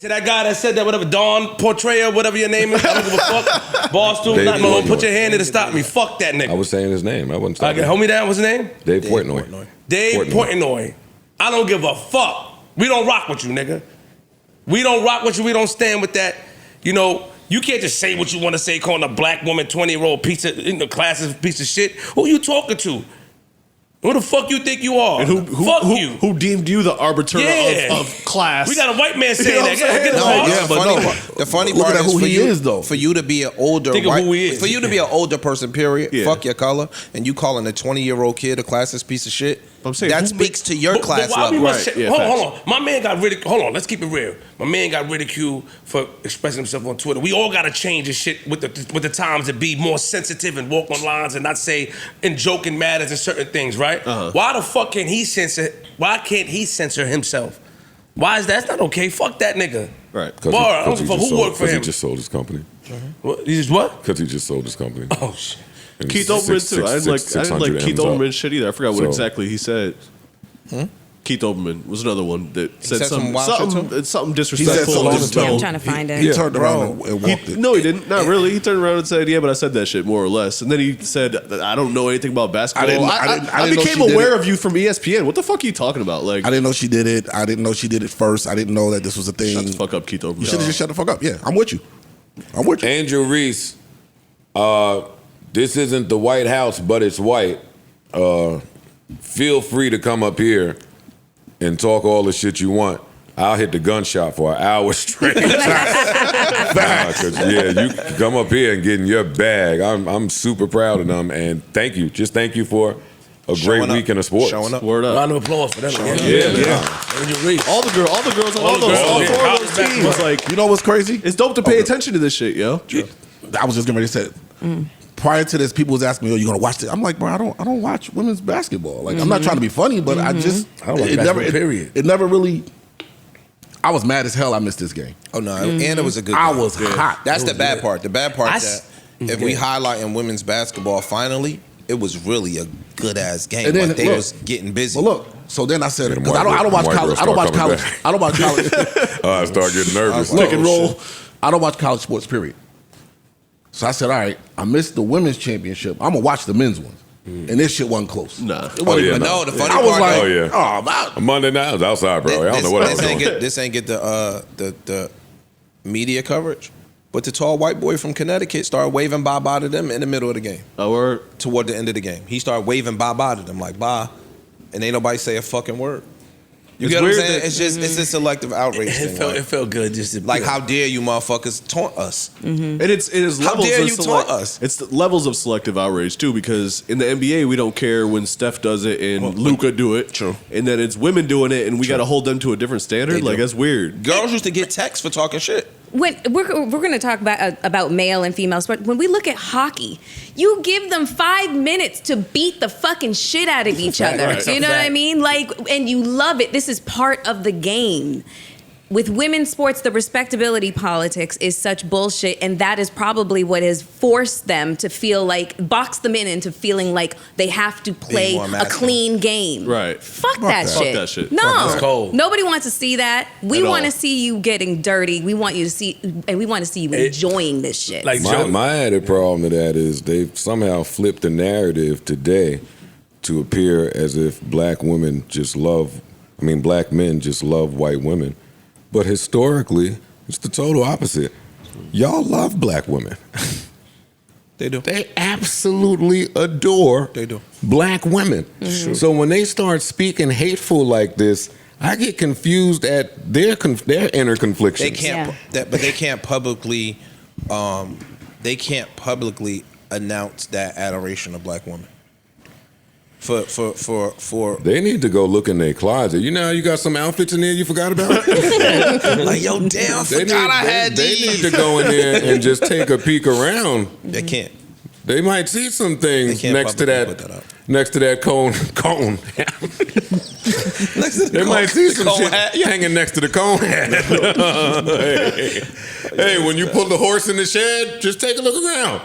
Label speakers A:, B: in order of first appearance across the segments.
A: To that guy that said that, whatever, Don Portray, whatever your name is, I don't give a fuck. Barstool,
B: Dave
A: nothing, no,
B: Portnoy.
A: put your hand in to stop me. Fuck that nigga.
B: I was saying his name. I wasn't
A: Okay,
B: stopping.
A: hold me down. What's his name?
B: Dave Portnoy.
A: Dave Portnoy. I don't give a fuck. We don't rock with you, nigga. We don't rock with you. We don't stand with that. You know, you can't just say what you want to say, calling a black woman 20-year-old piece of, in the classes piece of shit. Who you talking to? Who the fuck you think you are?
C: And
A: fuck you.
C: Who deemed you the arbiter of class?
A: We got a white man saying that.
D: The funny part is
E: who he is, though.
D: For you to be an older
A: Think of who he is.
D: for you to be an older person, period.
C: Yeah.
D: Fuck your color, and you calling a 20-year-old kid a classist piece of shit.
C: I'm saying,
D: that speaks to your class
A: why we
D: level.
A: must say- hold on. My man got ridiculed. Hold on, let's keep it real. My man got ridiculed for expressing himself on Twitter. We all got to change this shit with the times and be more sensitive and walk on lines and not say in joking matters and certain things, right? Why the fuck can he censor? Why can't he censor himself? Why is that? That's not okay. Fuck that nigga.
C: Right.
A: Bar, I don't give a fuck who worked for him.
B: He just sold his company.
A: What? He just what?
B: Because he just sold his company.
A: Oh shit.
B: And
C: Keith
B: it's
C: Olbermann too. I didn't like
B: 600
C: Keith
B: M's up.
C: Olbermann shit either. I forgot what
B: So-
C: exactly he said. Keith Olbermann was another one that said
D: said some wild shit
C: something
D: too?
C: something
E: He said
C: disrespectful.
E: something
C: in his
E: disrespectful.
C: tone.
F: I'm trying to find it.
E: He turned around and walked it.
C: No, he didn't. Not really. He turned around and said, "Yeah, but I said that shit more or less." And then he said, "I don't know anything about basketball."
E: I didn't know
C: became
E: she did
C: aware
E: it.
C: of you from ESPN. What the fuck are you talking about? Like,
E: I didn't know she did it. I didn't know she did it first. I didn't know that this was a thing.
C: shut the fuck up, Keith Olbermann.
E: You should have just shut the fuck up. Yeah, I'm with you. I'm with you.
B: Andrew Reese, this isn't the White House, but it's white. Feel free to come up here and talk all the shit you want. I'll hit the gunshot for an hour straight. 'Cause, yeah, you can come up here and get in your bag. I'm super proud of them, and thank you. Just thank you for a great week in the sports.
D: Showing up.
C: Word up.
A: Round of applause for them.
C: Yeah.
A: Reese.
C: All the girls on all four of those teams.
A: Look.
C: Like,
E: You know what's crazy?
C: it's dope to pay attention to this shit, yo.
E: I was just getting ready to say it. Prior to this, people was asking me, "Oh, you gonna watch this?" I'm like, bro, I don't watch women's basketball. Like, I'm not trying to be funny, but I just
A: I don't watch basketball, period.
E: It never really. I was mad as hell. I missed this game.
D: Oh no, and it was a good.
E: I
D: game.
E: was hot.
D: That's
E: It
D: the
E: was
D: bad
E: good.
D: part. The bad part
A: I
D: that
A: s-
D: if we highlight in women's basketball, finally, it was really a good ass game.
E: And then,
D: Like they
E: look,
D: was getting busy.
E: Well, look. So then I said,
B: them
E: because I don't watch
B: white
E: college.
B: girls
E: I don't watch
B: start coming
E: college.
B: back.
E: I don't watch college.
B: I start getting nervous.
E: Pick and roll. I don't watch college sports. Period. So I said, all right, I missed the women's championship. I'm gonna watch the men's one, and this shit wasn't close.
C: Nah.
E: It wasn't
B: yeah,
E: even-
D: no, the funny
E: I was
D: part.
E: like,
B: Oh, yeah.
E: man.
B: Monday night, I was outside, bro. I don't know what I was doing.
D: This ain't get the media coverage. But the tall white boy from Connecticut started waving bye-bye to them in the middle of the game.
C: Or
D: Toward the end of the game. He started waving bye-bye to them, like bye. And ain't nobody say a fucking word. You
C: It's
D: get what I'm
C: weird
D: saying?
C: that-
D: It's just a selective outrage thing.
A: It felt good just to
D: Like, how dare you motherfuckers taunt us?
C: and it is
D: How
C: levels
D: dare
C: of
D: you taunt us?
C: It's the levels of selective outrage too, because in the NBA we don't care when Steph does it and Luka do it.
D: True.
C: And then it's women doing it, and we got to hold them to a different standard.
D: They
C: Like
D: do.
C: that's weird.
D: Girls used to get texts for talking shit.
F: When we're going to talk about male and female sports. When we look at hockey, you give them 5 minutes to beat the fucking shit out of each other.
A: Right.
F: You know what I mean? Like, and you love it. This is part of the game. With women's sports, the respectability politics is such bullshit, and that is probably what has forced them to feel like, box them in into feeling like they have to play
D: more
F: a
D: masculine.
F: clean game.
C: Right.
F: Fuck that
C: Fuck
F: shit.
C: that shit.
F: No.
A: That's cold.
F: Nobody wants to see that. We
C: At
F: want to
C: all.
F: see you getting dirty. We want you to see, and we want to see you enjoying this shit.
A: Like
B: My added problem to that is they've somehow flipped the narrative today to appear as if black men just love white women. But historically, it's the total opposite. Y'all love black women.
D: They do.
B: They absolutely adore
D: They do.
B: black women. So when they start speaking hateful like this, I get confused at their inner conflictions.
D: They can't, but they can't publicly, announce that adoration of black women. For
B: They need to go look in their closet. You know how you got some outfits in there you forgot about?
D: like, yo, damn, I forgot I had
B: they
D: these.
B: need to go in there and just take a peek around.
D: They can't.
B: They might see some things
D: They can't
B: next to
D: publicly put that out.
B: next to that cone.
D: Next to the
B: They
D: cone-
B: might see
D: the
B: some
D: cone
B: shit
D: hat.
B: hanging next to the cone hat. hey, when you pull the horse in the shed, just take a look around.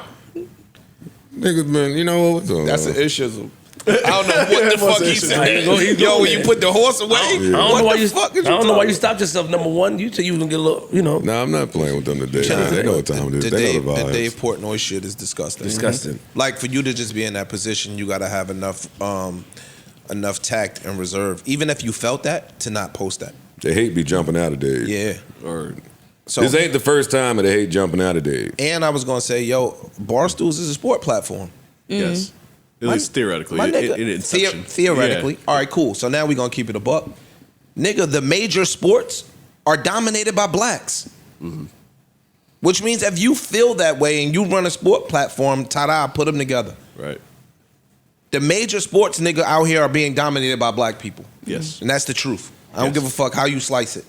B: Niggas, man, you know what?
D: That's the issue. I don't know what the fuck he said. Yo, when you put the horse away,
A: I don't know
D: what
A: why
D: the
A: you.
D: fuck
A: I
D: is you
A: don't know why
D: talking
A: you stopped yourself. Number one, you said you was gonna get a little, you know.
B: Nah, I'm not playing with them today. They know what time it is.
D: The
B: They know the
D: Dave,
B: vibes.
D: the Dave Portnoy shit is disgusting.
A: Disgusting.
D: Like for you to just be in that position, you got to have enough tact and reserve, even if you felt that, to not post that.
B: They hate be jumping out of Dave.
D: Yeah.
B: Or
D: So
B: this ain't the first time that they hate jumping out of Dave.
D: and I was gonna say, yo, Barstools is a sport platform.
C: Yes. At least theoretically.
D: My nigga,
C: in inception.
D: theoretically.
C: Yeah.
D: All right, cool. So now we're gonna keep it a buck. Nigga, the major sports are dominated by blacks. Which means if you feel that way and you run a sport platform, ta-da, put them together.
C: Right.
D: The major sports, nigga, out here are being dominated by black people.
C: Yes.
D: And that's the truth. I don't
C: Yes.
D: give a fuck how you slice it.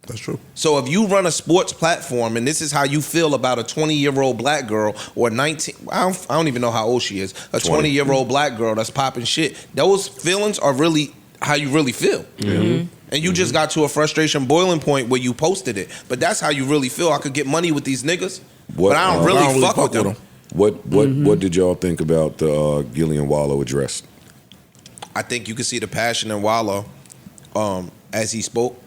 E: That's true.
D: So if you run a sports platform and this is how you feel about a 20-year-old black girl or 19, I don't even know how old she is, a 20-year-old black girl that's popping shit, those feelings are really how you really feel. And you just got to a frustration boiling point where you posted it. But that's how you really feel. I could get money with these niggas, but I don't really fuck with them.
B: What did y'all think about the Gillian Wallow address?
D: I think you could see the passion in Wallow as he spoke.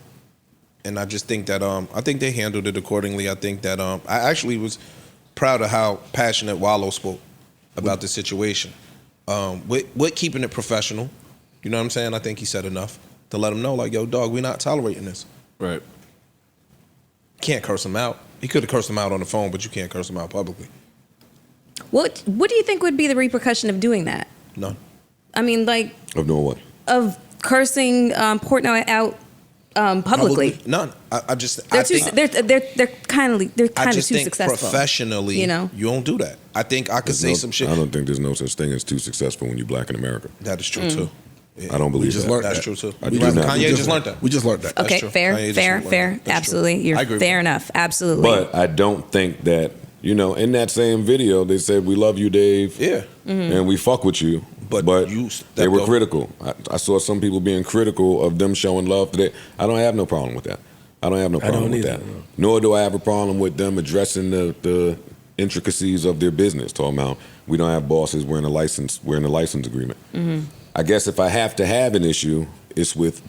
D: And I just think that I think they handled it accordingly. I think that I actually was proud of how passionate Wallow spoke about the situation. With keeping it professional. You know what I'm saying? I think he said enough to let him know, like, yo, dog, we're not tolerating this.
C: Right.
D: Can't curse him out. He could have cursed him out on the phone, but you can't curse him out publicly.
F: What do you think would be the repercussion of doing that?
D: None.
F: I mean, like,
B: Of doing what?
F: of cursing Portnoy out publicly.
D: None. I just
F: They're
D: I
F: too.
D: think
F: They're kind of
D: I
F: too
D: just think
F: successful.
D: professionally,
F: you know?
D: you don't do that. I think I could say some shit.
B: I don't think there's no such thing as too successful when you're black in America.
D: That is true too. Yeah.
B: I don't believe
E: just
B: that.
E: learned
D: That's
E: that.
D: true too.
B: I do not.
D: Kanye just learned that.
E: We just learned that.
D: That's
F: Okay,
D: true.
F: fair,
D: Kanye just
F: fair,
D: learned that.
F: fair.
D: That's true.
F: Absolutely, you're
D: I agree with
F: fair
D: that.
F: enough. Absolutely.
B: But I don't think that, in that same video, they said, we love you, Dave.
D: Yeah.
B: And we fuck with you.
D: But you stepped
B: they were
D: over.
B: critical. I saw some people being critical of them showing love today. I don't have no problem with that. I don't have no problem with
A: either,
B: that.
A: no.
B: Nor do I have a problem with them addressing the intricacies of their business. Talking about we don't have bosses. We're in a license agreement. I guess if I have to have an issue, it's with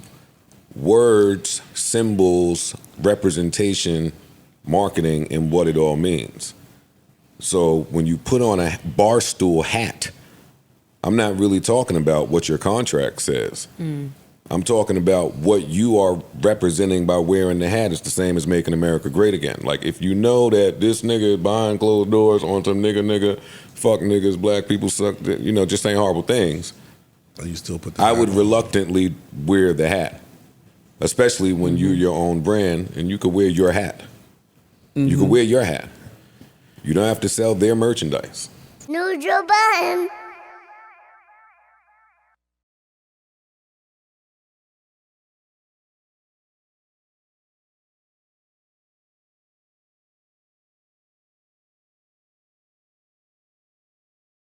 B: words, symbols, representation, marketing, and what it all means. So when you put on a barstool hat, I'm not really talking about what your contract says. I'm talking about what you are representing by wearing the hat. It's the same as making America great again. Like, if you know that this nigga is behind closed doors on some nigga, fuck niggas, black people suck, just saying horrible things,
E: You still put the
B: I
E: hat
B: would
E: on.
B: reluctantly wear the hat, especially when you're your own brand and you could wear your hat. You could wear your hat. You don't have to sell their merchandise.
G: New Joe Budden.